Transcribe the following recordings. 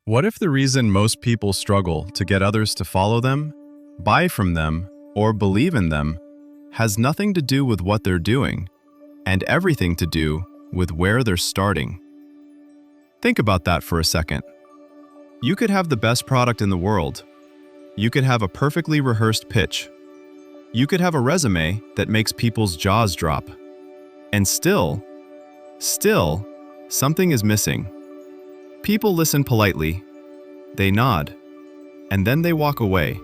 What if the reason most people struggle to get others to follow them, buy from them, or believe in them has nothing to do with what they're doing and everything to do with where they're starting? Think about that for a second. You could have the best product in the world. You could have a perfectly rehearsed pitch. You could have a resume that makes people's jaws drop. And still, something is missing. People listen politely, they nod, and then they walk away.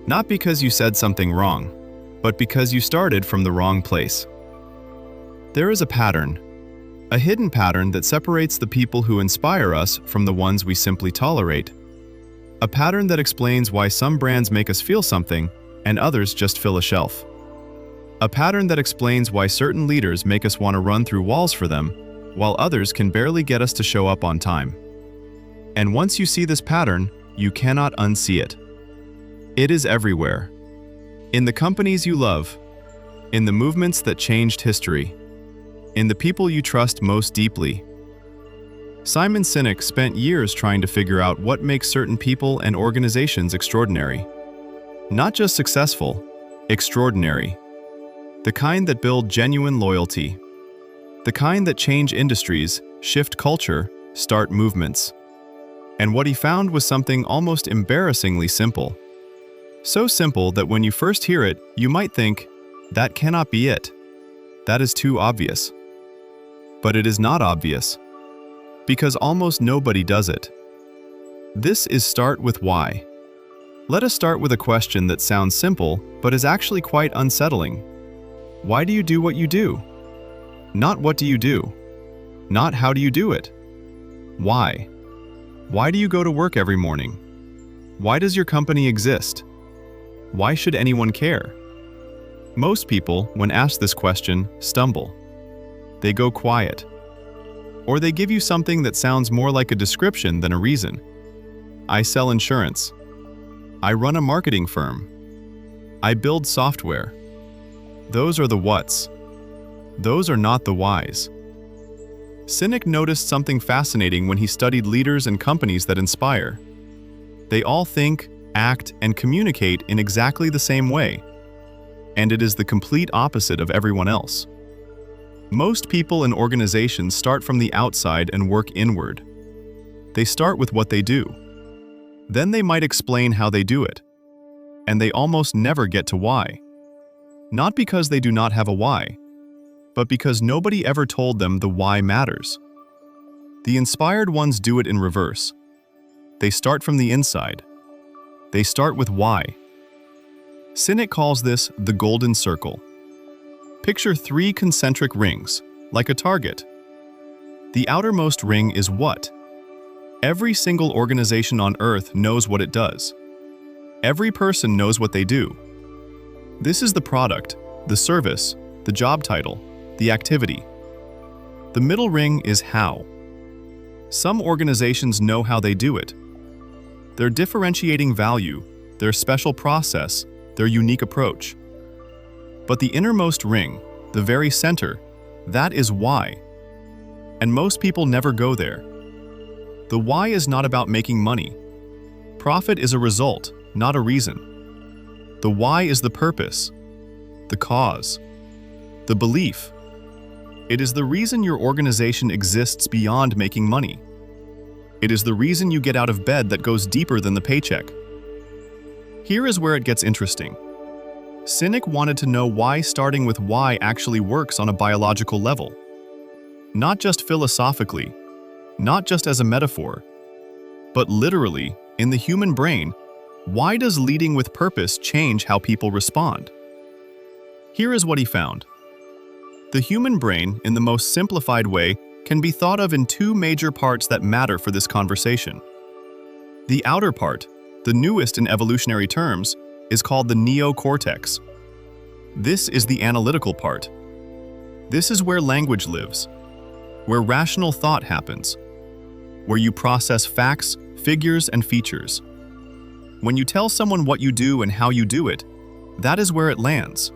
Not because you said something wrong, but because you started from the wrong place. There is a pattern, a hidden pattern that separates the people who inspire us from the ones we simply tolerate. A pattern that explains why some brands make us feel something and others just fill a shelf. A pattern that explains why certain leaders make us want to run through walls for them, while others can barely get us to show up on time. And once you see this pattern, you cannot unsee it. It is everywhere. In the companies you love, in the movements that changed history, in the people you trust most deeply. Simon Sinek spent years trying to figure out what makes certain people and organizations extraordinary. Not just successful, extraordinary. The kind that build genuine loyalty. The kind that change industries, shift culture, start movements. And what he found was something almost embarrassingly simple. So simple that when you first hear it, you might think, that cannot be it. That is too obvious. But it is not obvious. Because almost nobody does it. This is start with why. Let us start with a question that sounds simple, but is actually quite unsettling. Why do you do what you do? Not what do you do. Not how do you do it. Why? Why do you go to work every morning? Why does your company exist? Why should anyone care? Most people, when asked this question, stumble. They go quiet. Or they give you something that sounds more like a description than a reason. I sell insurance. I run a marketing firm. I build software. Those are the whats. Those are not the whys. Sinek noticed something fascinating when he studied leaders and companies that inspire. They all think, act, and communicate in exactly the same way. And it is the complete opposite of everyone else. Most people and organizations start from the outside and work inward. They start with what they do. Then they might explain how they do it. And they almost never get to why. Not because they do not have a why, but because nobody ever told them the why matters. The inspired ones do it in reverse. They start from the inside. They start with why. Sinek calls this the golden circle. Picture 3 concentric rings, like a target. The outermost ring is what? Every single organization on Earth knows what it does. Every person knows what they do. This is the product, the service, the job title, the activity. The middle ring is how. Some organizations know how they do it. Their differentiating value, their special process, their unique approach. But the innermost ring, the very center, that is why. And most people never go there. The why is not about making money. Profit is a result, not a reason. The why is the purpose, the cause, the belief. It is the reason your organization exists beyond making money. It is the reason you get out of bed that goes deeper than the paycheck. Here is where it gets interesting. Sinek wanted to know why starting with why actually works on a biological level. Not just philosophically, not just as a metaphor, but literally, in the human brain, why does leading with purpose change how people respond? Here is what he found. The human brain, in the most simplified way, can be thought of in 2 major parts that matter for this conversation. The outer part, the newest in evolutionary terms, is called the neocortex. This is the analytical part. This is where language lives, where rational thought happens, where you process facts, figures, and features. When you tell someone what you do and how you do it, that is where it lands,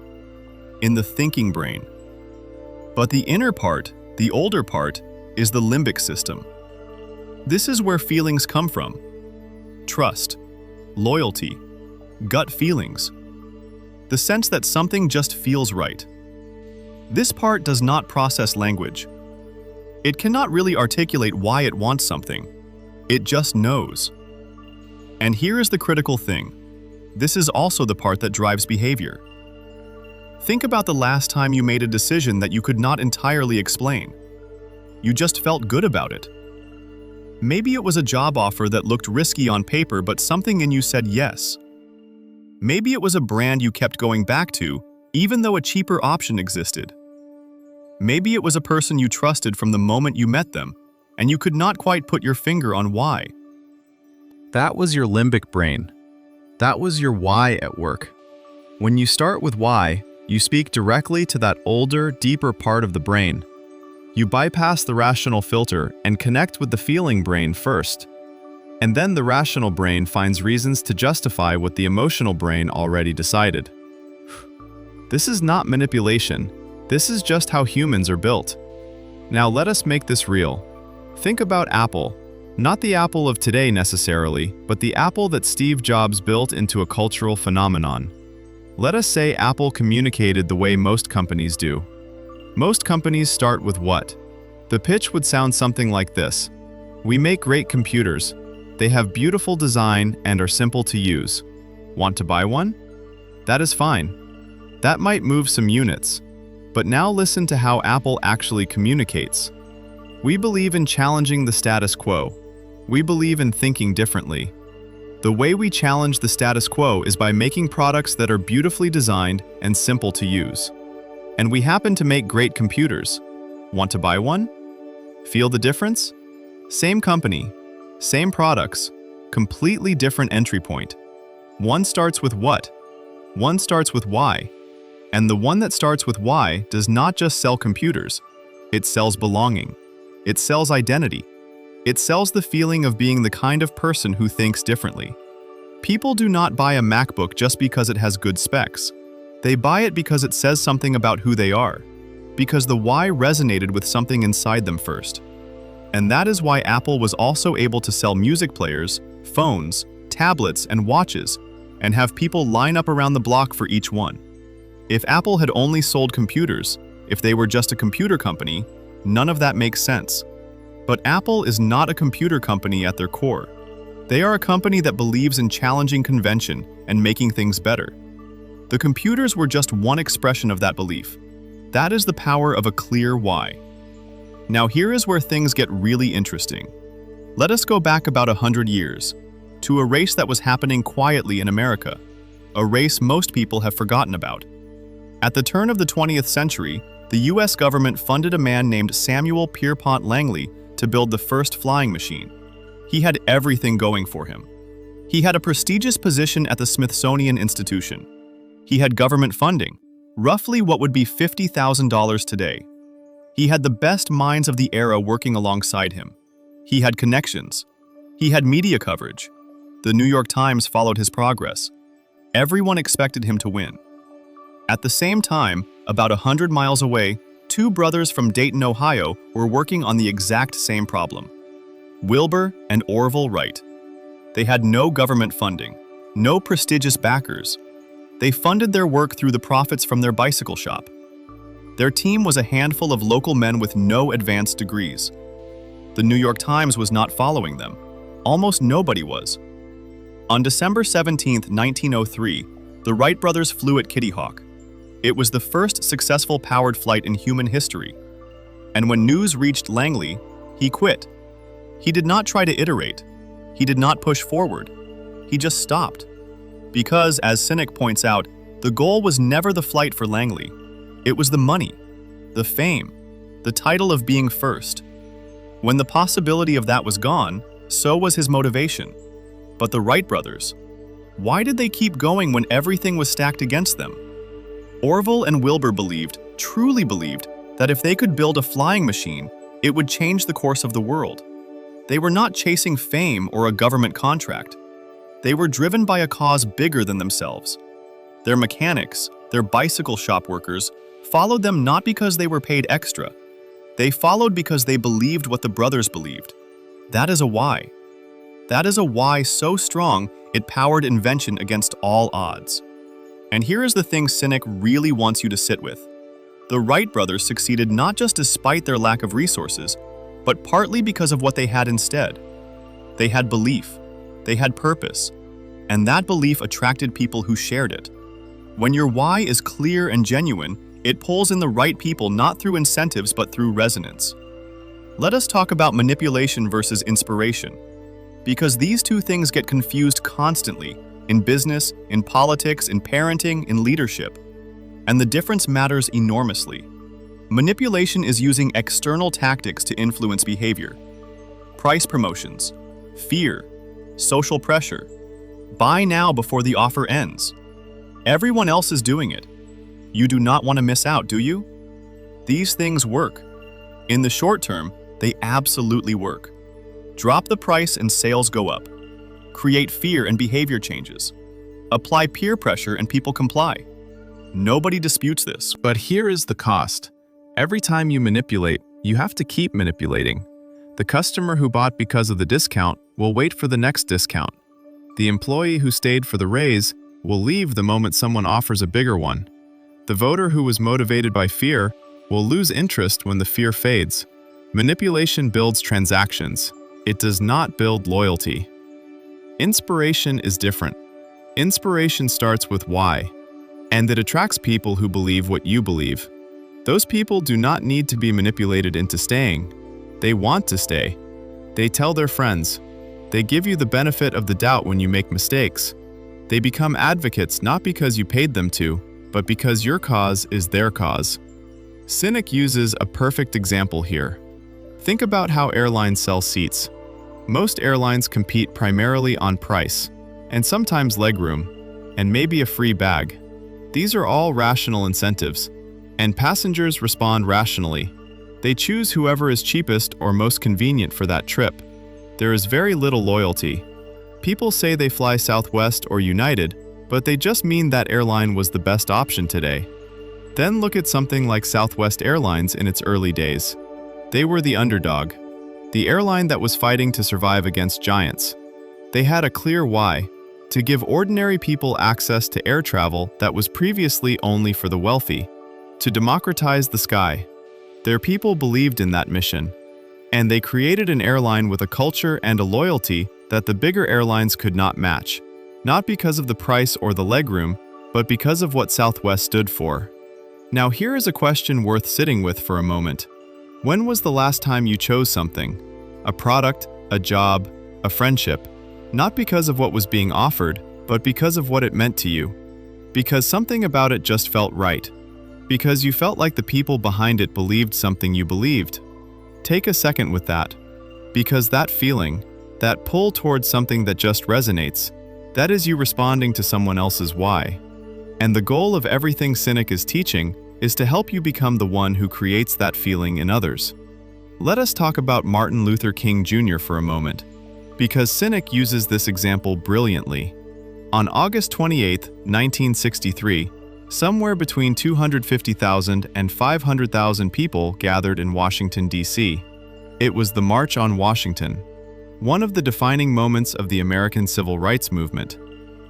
in the thinking brain. But the inner part, the older part, is the limbic system. This is where feelings come from. Trust, loyalty, gut feelings. The sense that something just feels right. This part does not process language. It cannot really articulate why it wants something. It just knows. And here is the critical thing. This is also the part that drives behavior. Think about the last time you made a decision that you could not entirely explain. You just felt good about it. Maybe it was a job offer that looked risky on paper, but something in you said yes. Maybe it was a brand you kept going back to, even though a cheaper option existed. Maybe it was a person you trusted from the moment you met them, and you could not quite put your finger on why. That was your limbic brain. That was your why at work. When you start with why, you speak directly to that older, deeper part of the brain. You bypass the rational filter and connect with the feeling brain first. And then the rational brain finds reasons to justify what the emotional brain already decided. This is not manipulation. This is just how humans are built. Now let us make this real. Think about Apple. Not the Apple of today necessarily, but the Apple that Steve Jobs built into a cultural phenomenon. Let us say Apple communicated the way most companies do. Most companies start with what? The pitch would sound something like this. We make great computers. They have beautiful design and are simple to use. Want to buy one? That is fine. That might move some units. But now listen to how Apple actually communicates. We believe in challenging the status quo. We believe in thinking differently. The way we challenge the status quo is by making products that are beautifully designed and simple to use. And we happen to make great computers. Want to buy one? Feel the difference? Same company, same products, completely different entry point. One starts with what? One starts with why. And the one that starts with why does not just sell computers. It sells belonging. It sells identity. It sells the feeling of being the kind of person who thinks differently. People do not buy a MacBook just because it has good specs. They buy it because it says something about who they are, because the why resonated with something inside them first. And that is why Apple was also able to sell music players, phones, tablets, and watches, and have people line up around the block for each one. If Apple had only sold computers, if they were just a computer company, none of that makes sense. But Apple is not a computer company at their core. They are a company that believes in challenging convention and making things better. The computers were just one expression of that belief. That is the power of a clear why. Now here is where things get really interesting. Let us go back about 100 years, to a race that was happening quietly in America, a race most people have forgotten about. At the turn of the 20th century, the US government funded a man named Samuel Pierpont Langley to build the first flying machine. He had everything going for him. He had a prestigious position at the Smithsonian Institution. He had government funding, roughly what would be $50,000 today. He had the best minds of the era working alongside him. He had connections. He had media coverage. The New York Times followed his progress. Everyone expected him to win. At the same time, about 100 miles away, two brothers from Dayton, Ohio, were working on the exact same problem. Wilbur and Orville Wright. They had no government funding, no prestigious backers. They funded their work through the profits from their bicycle shop. Their team was a handful of local men with no advanced degrees. The New York Times was not following them. Almost nobody was. On December 17, 1903, the Wright brothers flew at Kitty Hawk. It was the first successful powered flight in human history. And when news reached Langley, he quit. He did not try to iterate. He did not push forward. He just stopped. Because, as Sinek points out, the goal was never the flight for Langley. It was the money, the fame, the title of being first. When the possibility of that was gone, so was his motivation. But the Wright brothers, why did they keep going when everything was stacked against them? Orville and Wilbur believed, truly believed, that if they could build a flying machine, it would change the course of the world. They were not chasing fame or a government contract. They were driven by a cause bigger than themselves. Their mechanics, their bicycle shop workers, followed them not because they were paid extra. They followed because they believed what the brothers believed. That is a why. That is a why so strong it powered invention against all odds. And here is the thing Sinek really wants you to sit with. The Wright brothers succeeded not just despite their lack of resources, but partly because of what they had instead. They had belief, they had purpose, and that belief attracted people who shared it. When your why is clear and genuine, it pulls in the right people not through incentives but through resonance. Let us talk about manipulation versus inspiration, because these two things get confused constantly in business, in politics, in parenting, in leadership. And the difference matters enormously. Manipulation is using external tactics to influence behavior. Price promotions, fear, social pressure. Buy now before the offer ends. Everyone else is doing it. You do not want to miss out, do you? These things work. In the short term, they absolutely work. Drop the price and sales go up. Create fear and behavior changes. Apply peer pressure and people comply. Nobody disputes this. But here is the cost. Every time you manipulate, you have to keep manipulating. The customer who bought because of the discount will wait for the next discount. The employee who stayed for the raise will leave the moment someone offers a bigger one. The voter who was motivated by fear will lose interest when the fear fades. Manipulation builds transactions. It does not build loyalty. Inspiration is different. Inspiration starts with why, and it attracts people who believe what you believe. Those people do not need to be manipulated into staying. They want to stay. They tell their friends. They give you the benefit of the doubt when you make mistakes. They become advocates not because you paid them to, but because your cause is their cause. Sinek uses a perfect example here. Think about how airlines sell seats. Most airlines compete primarily on price, and sometimes legroom, and maybe a free bag. These are all rational incentives, and passengers respond rationally. They choose whoever is cheapest or most convenient for that trip. There is very little loyalty. People say they fly Southwest or United, but they just mean that airline was the best option today. Then look at something like Southwest Airlines in its early days. They were the underdog, the airline that was fighting to survive against giants. They had a clear why: to give ordinary people access to air travel that was previously only for the wealthy, to democratize the sky. Their people believed in that mission, and they created an airline with a culture and a loyalty that the bigger airlines could not match, not because of the price or the legroom, but because of what Southwest stood for. Now here is a question worth sitting with for a moment. When was the last time you chose something? A product, a job, a friendship? Not because of what was being offered, but because of what it meant to you. Because something about it just felt right. Because you felt like the people behind it believed something you believed. Take a second with that. Because that feeling, that pull towards something that just resonates, that is you responding to someone else's why. And the goal of everything Sinek is teaching is to help you become the one who creates that feeling in others. Let us talk about Martin Luther King Jr. for a moment, because Sinek uses this example brilliantly. On August 28, 1963, somewhere between 250,000 and 500,000 people gathered in Washington, D.C. It was the March on Washington, one of the defining moments of the American Civil Rights Movement.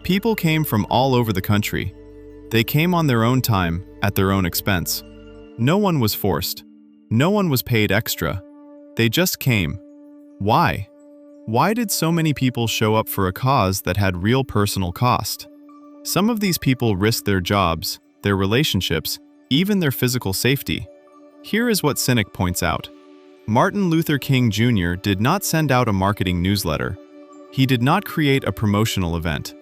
People came from all over the country. They came on their own time, at their own expense. No one was forced. No one was paid extra. They just came. Why? Why did so many people show up for a cause that had real personal cost? Some of these people risked their jobs, their relationships, even their physical safety. Here is what Sinek points out. Martin Luther King Jr. did not send out a marketing newsletter. He did not create a promotional event.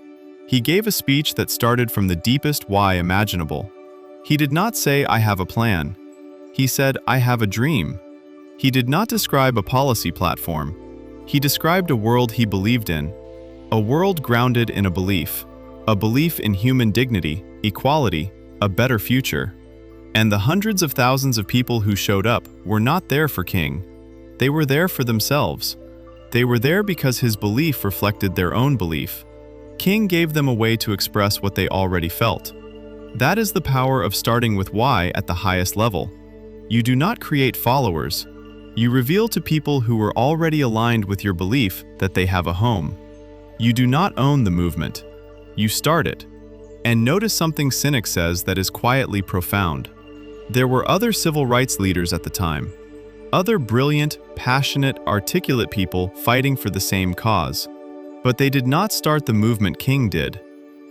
He gave a speech that started from the deepest why imaginable. He did not say, "I have a plan." He said, "I have a dream." He did not describe a policy platform. He described a world he believed in, a world grounded in a belief in human dignity, equality, a better future. And the hundreds of thousands of people who showed up were not there for King. They were there for themselves. They were there because his belief reflected their own belief. King gave them a way to express what they already felt. That is the power of starting with why at the highest level. You do not create followers. You reveal to people who are already aligned with your belief that they have a home. You do not own the movement. You start it. And notice something Sinek says that is quietly profound. There were other civil rights leaders at the time. Other brilliant, passionate, articulate people fighting for the same cause. But they did not start the movement King did.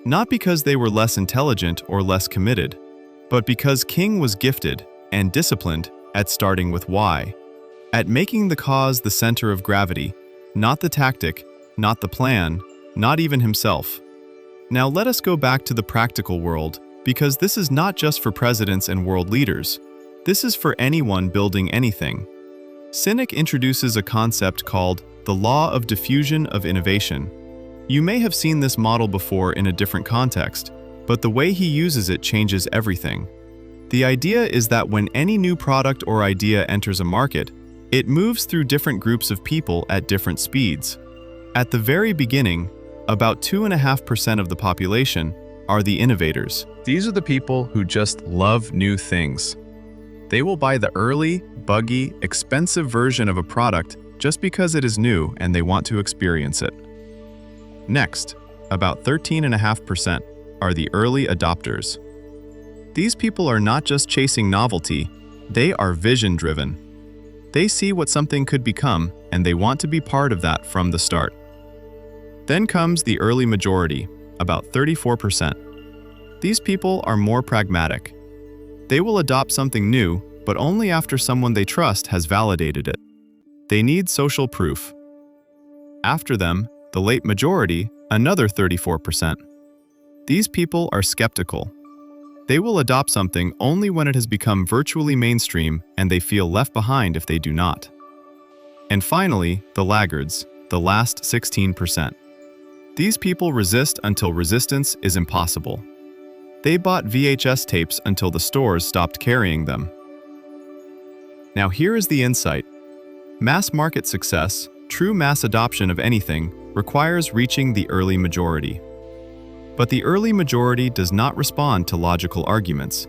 Not because they were less intelligent or less committed, but because King was gifted and disciplined at starting with why. At making the cause the center of gravity, not the tactic, not the plan, not even himself. Now let us go back to the practical world, because this is not just for presidents and world leaders. This is for anyone building anything. Sinek introduces a concept called the law of diffusion of innovation. You may have seen this model before in a different context, but the way he uses it changes everything. The idea is that when any new product or idea enters a market, it moves through different groups of people at different speeds. At the very beginning, about 2.5% of the population are the innovators. These are the people who just love new things. They will buy the early, buggy, expensive version of a product just because it is new and they want to experience it. Next, about 13.5% are the early adopters. These people are not just chasing novelty, they are vision-driven. They see what something could become and they want to be part of that from the start. Then comes the early majority, about 34%. These people are more pragmatic. They will adopt something new, but only after someone they trust has validated it. They need social proof. After them, the late majority, another 34%. These people are skeptical. They will adopt something only when it has become virtually mainstream and they feel left behind if they do not. And finally, the laggards, the last 16%. These people resist until resistance is impossible. They bought VHS tapes until the stores stopped carrying them. Now here is the insight. Mass market success, true mass adoption of anything, requires reaching the early majority. But the early majority does not respond to logical arguments.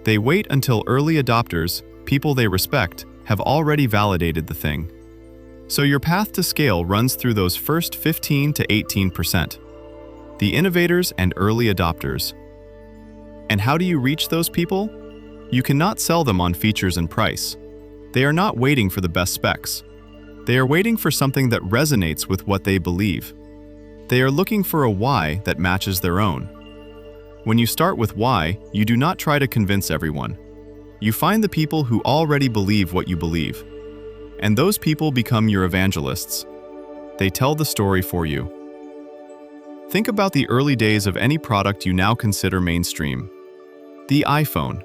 They wait until early adopters, people they respect, have already validated the thing. So your path to scale runs through those first 15 to 18%. The innovators and early adopters. And how do you reach those people? You cannot sell them on features and price. They are not waiting for the best specs. They are waiting for something that resonates with what they believe. They are looking for a why that matches their own. When you start with why, you do not try to convince everyone. You find the people who already believe what you believe. And those people become your evangelists. They tell the story for you. Think about the early days of any product you now consider mainstream. The iPhone.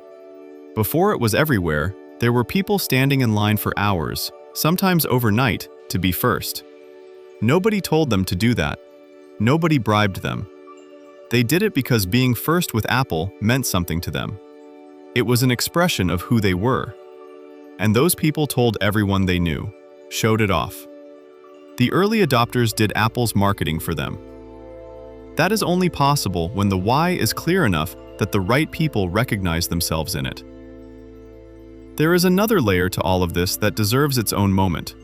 Before it was everywhere, there were people standing in line for hours, sometimes overnight, to be first. Nobody told them to do that. Nobody bribed them. They did it because being first with Apple meant something to them. It was an expression of who they were. And those people told everyone they knew, showed it off. The early adopters did Apple's marketing for them. That is only possible when the why is clear enough that the right people recognize themselves in it. There is another layer to all of this that deserves its own moment.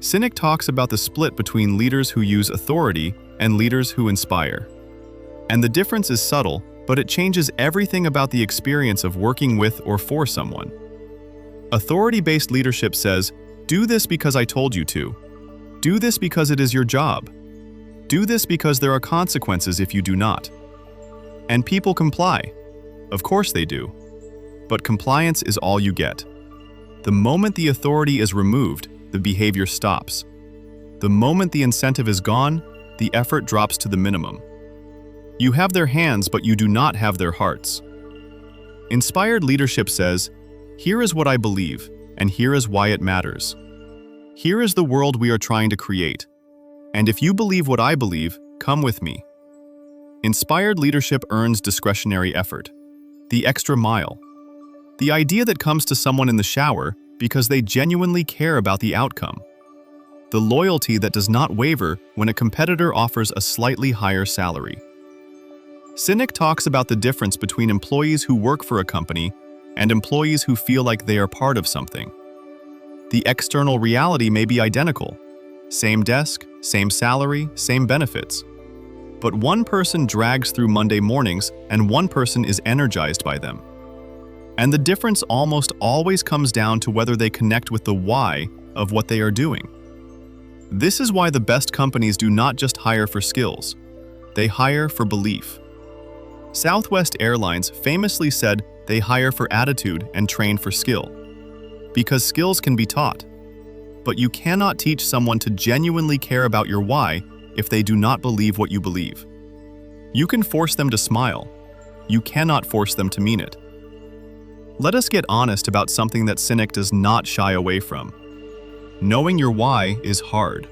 Sinek talks about the split between leaders who use authority and leaders who inspire. And the difference is subtle, but it changes everything about the experience of working with or for someone. Authority-based leadership says, do this because I told you to. Do this because it is your job. Do this because there are consequences if you do not. And people comply. Of course they do. But compliance is all you get. The moment the authority is removed, the behavior stops. The moment the incentive is gone, the effort drops to the minimum. You have their hands, but you do not have their hearts. Inspired leadership says, here is what I believe, and here is why it matters. Here is the world we are trying to create. And if you believe what I believe, come with me. Inspired leadership earns discretionary effort, the extra mile. The idea that comes to someone in the shower because they genuinely care about the outcome. The loyalty that does not waver when a competitor offers a slightly higher salary. Sinek talks about the difference between employees who work for a company and employees who feel like they are part of something. The external reality may be identical. Same desk, same salary, same benefits. But one person drags through Monday mornings and one person is energized by them. And the difference almost always comes down to whether they connect with the why of what they are doing. This is why the best companies do not just hire for skills. They hire for belief. Southwest Airlines famously said they hire for attitude and train for skill. Because skills can be taught. But you cannot teach someone to genuinely care about your why if they do not believe what you believe. You can force them to smile. You cannot force them to mean it. Let us get honest about something that Sinek does not shy away from. Knowing your why is hard.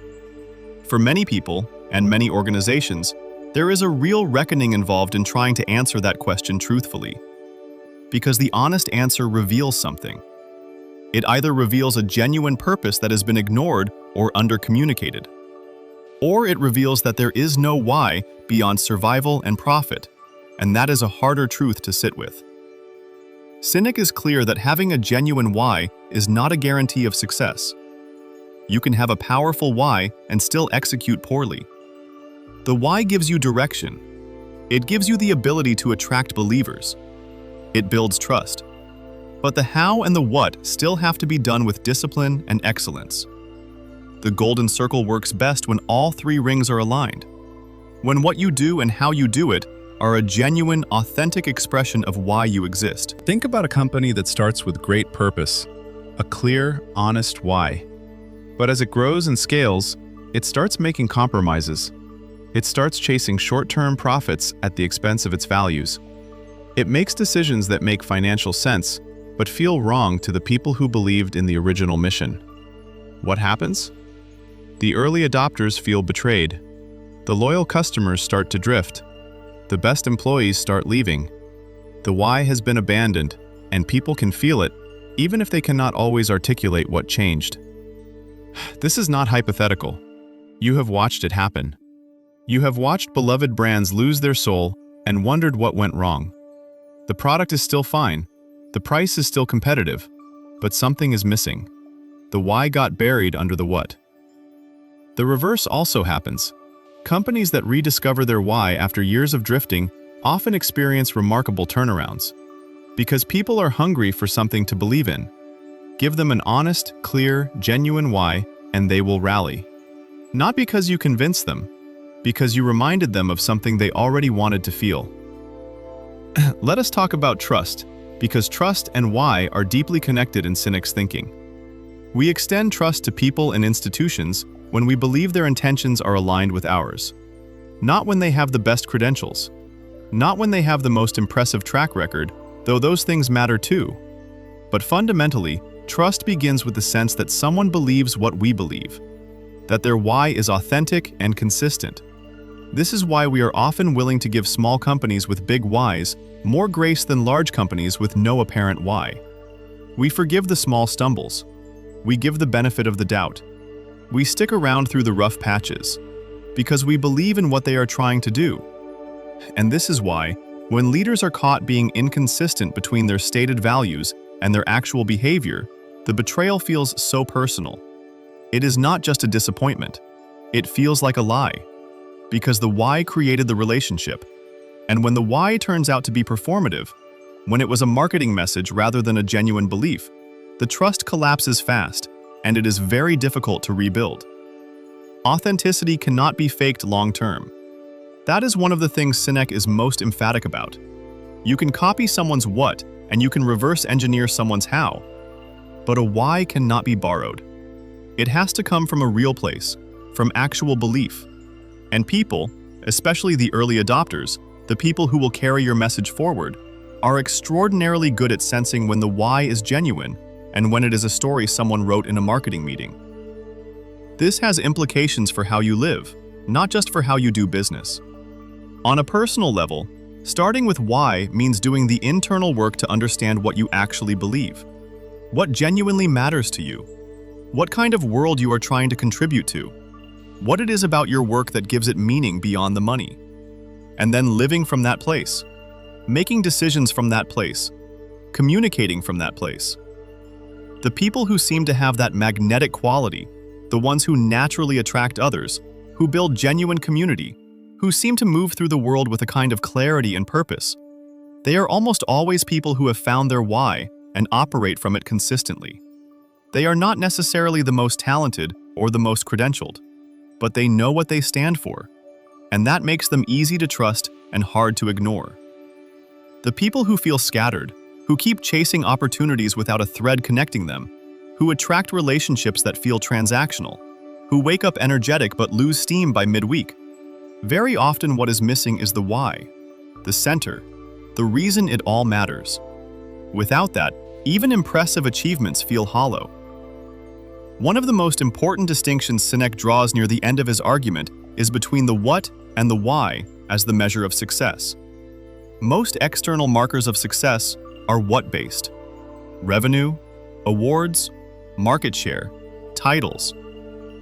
For many people and many organizations, there is a real reckoning involved in trying to answer that question truthfully. Because the honest answer reveals something. It either reveals a genuine purpose that has been ignored or undercommunicated. Or it reveals that there is no why beyond survival and profit, and that is a harder truth to sit with. Sinek is clear that having a genuine why is not a guarantee of success. You can have a powerful why and still execute poorly. The why gives you direction. It gives you the ability to attract believers. It builds trust. But the how and the what still have to be done with discipline and excellence. The golden circle works best when all three rings are aligned. When what you do and how you do it are a genuine, authentic expression of why you exist. Think about a company that starts with great purpose, a clear, honest why. But as it grows and scales, it starts making compromises. It starts chasing short-term profits at the expense of its values. It makes decisions that make financial sense, but feel wrong to the people who believed in the original mission. What happens? The early adopters feel betrayed. The loyal customers start to drift. The best employees start leaving. The why has been abandoned, and people can feel it, even if they cannot always articulate what changed. This is not hypothetical. You have watched it happen. You have watched beloved brands lose their soul and wondered what went wrong. The product is still fine. The price is still competitive, but something is missing. The why got buried under the what. The reverse also happens. Companies that rediscover their why after years of drifting often experience remarkable turnarounds. Because people are hungry for something to believe in. Give them an honest, clear, genuine why, and they will rally. Not because you convinced them, because you reminded them of something they already wanted to feel. Let us talk about trust, because trust and why are deeply connected in Sinek's thinking. We extend trust to people and institutions when we believe their intentions are aligned with ours. Not when they have the best credentials. Not when they have the most impressive track record, though those things matter too. But fundamentally, trust begins with the sense that someone believes what we believe. That their why is authentic and consistent. This is why we are often willing to give small companies with big whys more grace than large companies with no apparent why. We forgive the small stumbles. We give the benefit of the doubt. We stick around through the rough patches because we believe in what they are trying to do. And this is why, when leaders are caught being inconsistent between their stated values and their actual behavior, the betrayal feels so personal. It is not just a disappointment. It feels like a lie. Because the why created the relationship. And when the why turns out to be performative, when it was a marketing message rather than a genuine belief, the trust collapses fast, and it is very difficult to rebuild. Authenticity cannot be faked long-term. That is one of the things Sinek is most emphatic about. You can copy someone's what, and you can reverse engineer someone's how. But a why cannot be borrowed. It has to come from a real place, from actual belief. And people, especially the early adopters, the people who will carry your message forward, are extraordinarily good at sensing when the why is genuine and when it is a story someone wrote in a marketing meeting. This has implications for how you live, not just for how you do business. On a personal level, starting with why means doing the internal work to understand what you actually believe. What genuinely matters to you? What kind of world you are trying to contribute to? What it is about your work that gives it meaning beyond the money. And then living from that place. Making decisions from that place. Communicating from that place. The people who seem to have that magnetic quality, the ones who naturally attract others, who build genuine community, who seem to move through the world with a kind of clarity and purpose. They are almost always people who have found their why and operate from it consistently. They are not necessarily the most talented or the most credentialed, but they know what they stand for, and that makes them easy to trust and hard to ignore. The people who feel scattered, who keep chasing opportunities without a thread connecting them, who attract relationships that feel transactional, who wake up energetic but lose steam by midweek. Very often what is missing is the why, the center, the reason it all matters. Without that, even impressive achievements feel hollow. One of the most important distinctions Sinek draws near the end of his argument is between the what and the why as the measure of success. Most external markers of success are what-based. Revenue, awards, market share, titles.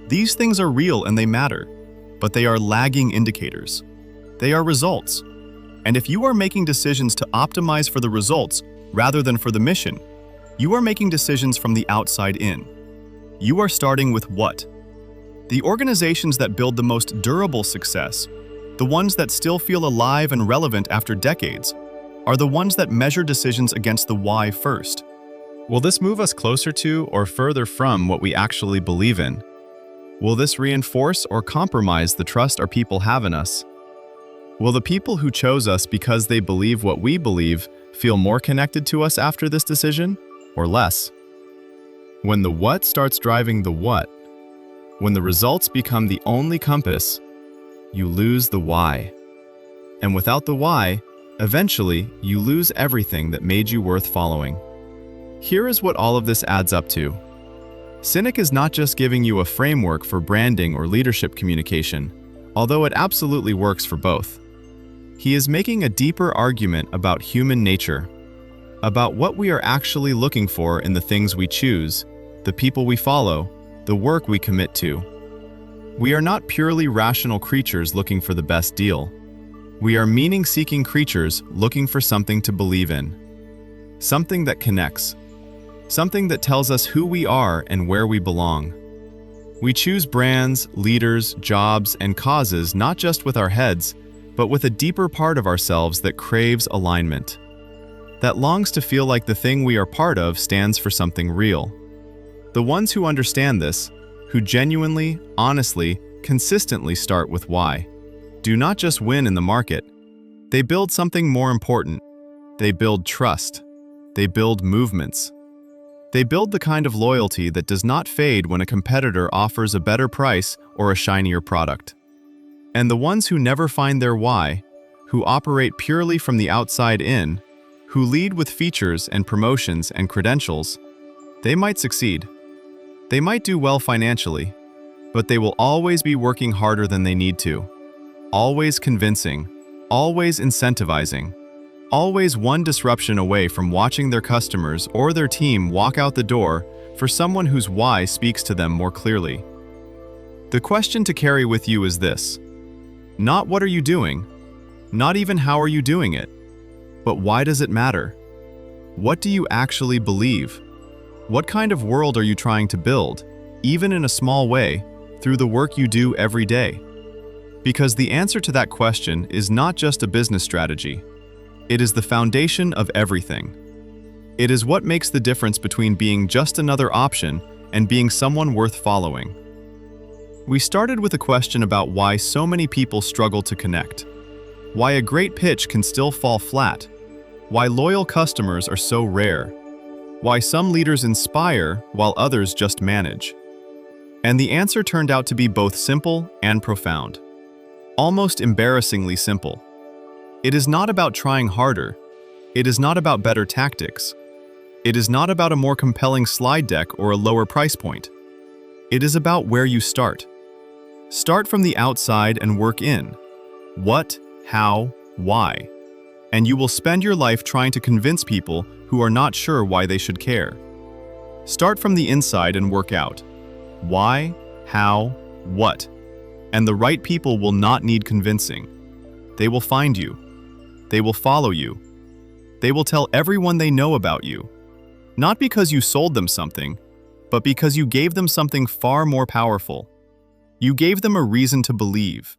These things are real and they matter, but they are lagging indicators. They are results. And if you are making decisions to optimize for the results rather than for the mission, you are making decisions from the outside in. You are starting with what? The organizations that build the most durable success, the ones that still feel alive and relevant after decades, are the ones that measure decisions against the why first. Will this move us closer to or further from what we actually believe in? Will this reinforce or compromise the trust our people have in us? Will the people who chose us because they believe what we believe feel more connected to us after this decision, or less? When the what starts driving the what, when the results become the only compass, you lose the why. And without the why, eventually you lose everything that made you worth following. Here is what all of this adds up to. Sinek is not just giving you a framework for branding or leadership communication, although it absolutely works for both. He is making a deeper argument about human nature, about what we are actually looking for in the things we choose, the people we follow, the work we commit to. We are not purely rational creatures looking for the best deal. We are meaning-seeking creatures looking for something to believe in. Something that connects. Something that tells us who we are and where we belong. We choose brands, leaders, jobs, and causes not just with our heads, but with a deeper part of ourselves that craves alignment. That longs to feel like the thing we are part of stands for something real. The ones who understand this, who genuinely, honestly, consistently start with why, do not just win in the market. They build something more important. They build trust. They build movements. They build the kind of loyalty that does not fade when a competitor offers a better price or a shinier product. And the ones who never find their why, who operate purely from the outside in, who lead with features and promotions and credentials, they might succeed. They might do well financially, but they will always be working harder than they need to. Always convincing, always incentivizing, always one disruption away from watching their customers or their team walk out the door for someone whose why speaks to them more clearly. The question to carry with you is this: not what are you doing, not even how are you doing it, but why does it matter? What do you actually believe? What kind of world are you trying to build, even in a small way, through the work you do every day? Because the answer to that question is not just a business strategy. It is the foundation of everything. It is what makes the difference between being just another option and being someone worth following. We started with a question about why so many people struggle to connect, why a great pitch can still fall flat, why loyal customers are so rare, why some leaders inspire while others just manage. And the answer turned out to be both simple and profound. Almost embarrassingly simple. It is not about trying harder. It is not about better tactics. It is not about a more compelling slide deck or a lower price point. It is about where you start. Start from the outside and work in. What, how, why. And you will spend your life trying to convince people who are not sure why they should care. Start from the inside and work out. Why, how, what. And the right people will not need convincing. They will find you. They will follow you. They will tell everyone they know about you. Not because you sold them something, but because you gave them something far more powerful. You gave them a reason to believe.